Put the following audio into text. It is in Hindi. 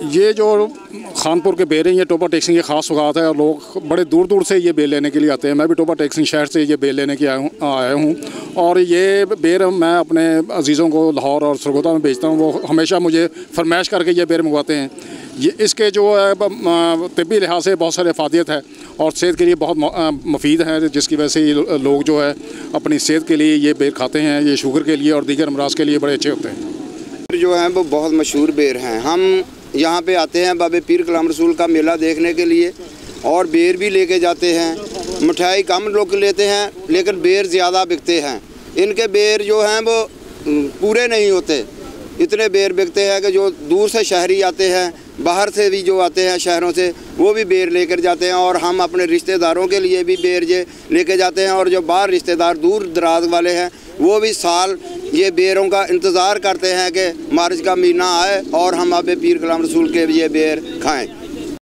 ये जो खानपुर के बेर हैं ये टोपा टेक्सिंग की ख़ास सौगात है और लोग बड़े दूर दूर से ये बेर लेने के लिए आते हैं। मैं भी टोपा टेक्सिंग शहर से ये बेर लेने के आया हूँ और ये बेर मैं अपने अजीज़ों को लाहौर और सरगोदा में बेचता हूँ। वो हमेशा मुझे फरमाइश करके ये बेर मंगवाते हैं। ये इसके जो है तिब्बी लिहाज से बहुत सारे फ़ायदियत है और सेहत के लिए बहुत मुफीद है, जिसकी वजह से लोग जो है अपनी सेहत के लिए ये बेर खाते हैं। ये शुगर के लिए और दीगर अमराज के लिए बड़े अच्छे होते हैं। जो हैं वो बहुत मशहूर बेर हैं। हम यहाँ पे आते हैं बाबे पीर कलाम रसूल का मेला देखने के लिए और बेर भी लेके जाते हैं। मिठाई कम लोग लेते हैं लेकिन बेर ज़्यादा बिकते हैं। इनके बेर जो हैं वो पूरे नहीं होते, इतने बेर बिकते हैं कि जो दूर से शहरी आते हैं, बाहर से भी जो आते हैं शहरों से, वो भी बेर लेकर जाते हैं और हम अपने रिश्तेदारों के लिए भी बेर ये लेके जाते हैं। और जो बाहर रिश्तेदार दूर दराज वाले हैं वो भी साल ये बेरों का इंतज़ार करते हैं कि मार्च का महीना आए और हम अब पीर कलाम रसूल के ये बेर खाएं।